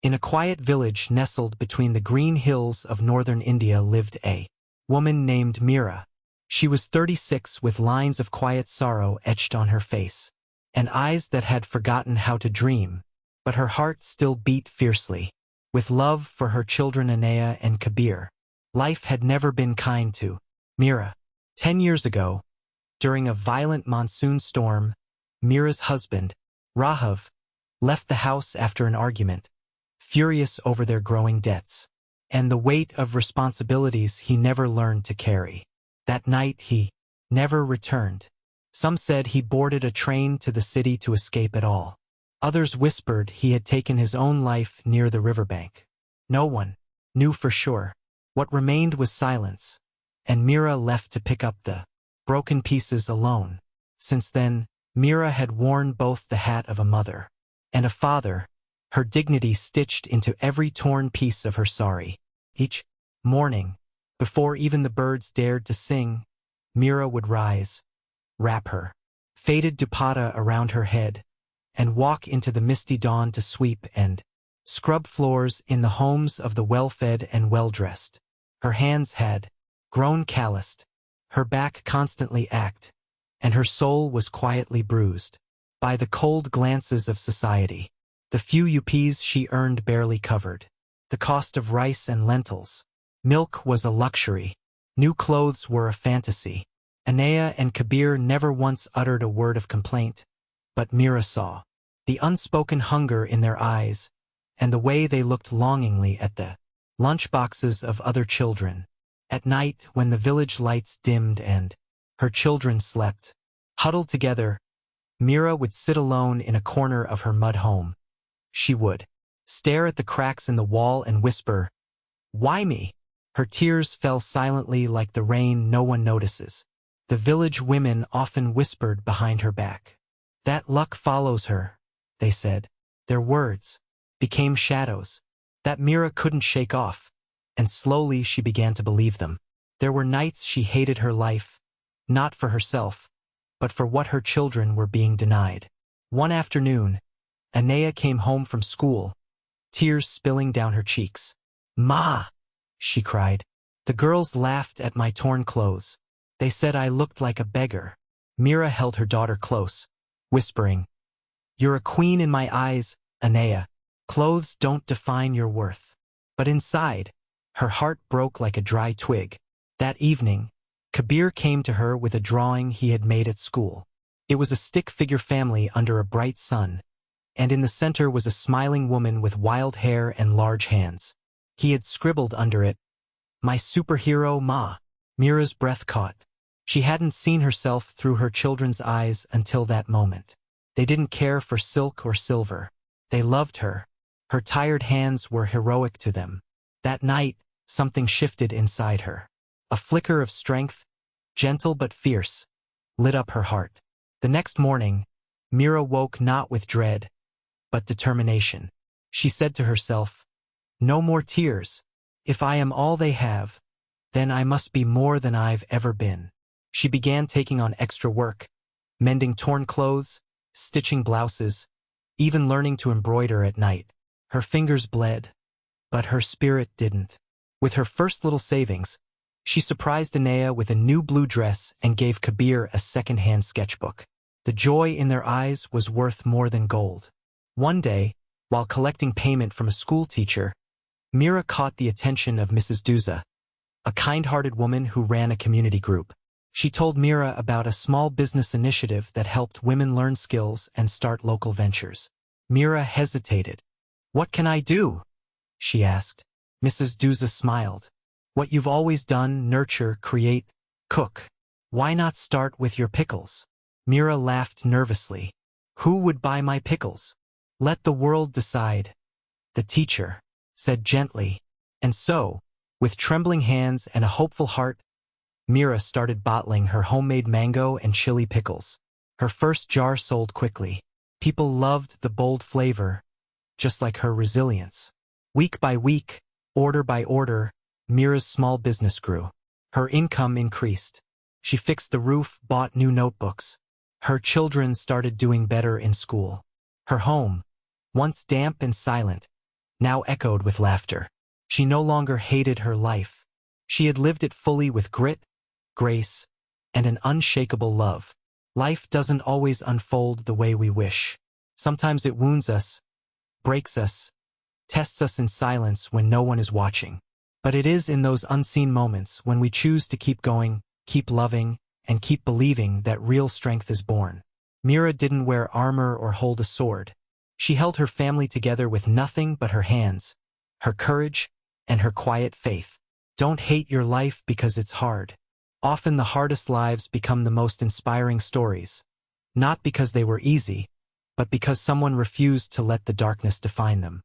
In a quiet village nestled between the green hills of northern India lived a woman named Meera. She was 36 with lines of quiet sorrow etched on her face, and eyes that had forgotten how to dream, but her heart still beat fiercely. With love for her children Annayia and Kabir, life had never been kind to Meera. 10 years ago, during a violent monsoon storm, Meera's husband, Rahav, left the house after an argument, furious over their growing debts and the weight of responsibilities he never learned to carry. That night he never returned. Some said he boarded a train to the city to escape it all. Others whispered he had taken his own life near the riverbank. No one knew for sure. What remained was silence, and Meera left to pick up the broken pieces alone. Since then, Meera had worn both the hat of a mother and a father, her dignity stitched into every torn piece of her sari. Each morning, before even the birds dared to sing, Meera would rise, wrap her faded dupatta around her head, and walk into the misty dawn to sweep and scrub floors in the homes of the well-fed and well-dressed. Her hands had grown calloused, her back constantly ached, and her soul was quietly bruised by the cold glances of society. The few UPs she earned barely covered the cost of rice and lentils. Milk was a luxury. New clothes were a fantasy. Annayia and Kabir never once uttered a word of complaint, but Meera saw the unspoken hunger in their eyes and the way they looked longingly at the lunchboxes of other children. At night, when the village lights dimmed and her children slept, huddled together, Meera would sit alone in a corner of her mud home. She would stare at the cracks in the wall and whisper, "Why me?" Her tears fell silently like the rain no one notices. The village women often whispered behind her back. "That luck follows her," they said. Their words became shadows that Meera couldn't shake off, and slowly she began to believe them. There were nights she hated her life, not for herself, but for what her children were being denied. One afternoon, Annayia came home from school, tears spilling down her cheeks. "Ma!" she cried. "The girls laughed at my torn clothes. They said I looked like a beggar." Meera held her daughter close, whispering, "You're a queen in my eyes, Annayia. Clothes don't define your worth." But inside, her heart broke like a dry twig. That evening, Kabir came to her with a drawing he had made at school. It was a stick-figure family under a bright sun, and in the center was a smiling woman with wild hair and large hands. He had scribbled under it, "My superhero Ma." Meera's breath caught. She hadn't seen herself through her children's eyes until that moment. They didn't care for silk or silver. They loved her. Her tired hands were heroic to them. That night, something shifted inside her. A flicker of strength, gentle but fierce, lit up her heart. The next morning, Meera woke not with dread, but determination. She said to herself, "No more tears. If I am all they have, then I must be more than I've ever been." She began taking on extra work, mending torn clothes, stitching blouses, even learning to embroider at night. Her fingers bled, but her spirit didn't. With her first little savings, she surprised Annayia with a new blue dress and gave Kabir a second-hand sketchbook. The joy in their eyes was worth more than gold. One day, while collecting payment from a school teacher, Meera caught the attention of Mrs. Duza, a kind-hearted woman who ran a community group. She told Meera about a small business initiative that helped women learn skills and start local ventures. Meera hesitated. "What can I do?" she asked. Mrs. Duza smiled. "What you've always done: nurture, create, cook. Why not start with your pickles?" Meera laughed nervously. "Who would buy my pickles?" "Let the world decide," the teacher said gently. And so, with trembling hands and a hopeful heart, Meera started bottling her homemade mango and chili pickles. Her first jar sold quickly. People loved the bold flavor, just like her resilience. Week by week, order by order, Meera's small business grew. Her income increased. She fixed the roof, bought new notebooks. Her children started doing better in school. Her home, once damp and silent, now echoed with laughter. She no longer hated her life. She had lived it fully with grit, grace, and an unshakable love. Life doesn't always unfold the way we wish. Sometimes it wounds us, breaks us, tests us in silence when no one is watching. But it is in those unseen moments when we choose to keep going, keep loving, and keep believing that real strength is born. Meera didn't wear armor or hold a sword. She held her family together with nothing but her hands, her courage, and her quiet faith. Don't hate your life because it's hard. Often the hardest lives become the most inspiring stories, not because they were easy, but because someone refused to let the darkness define them.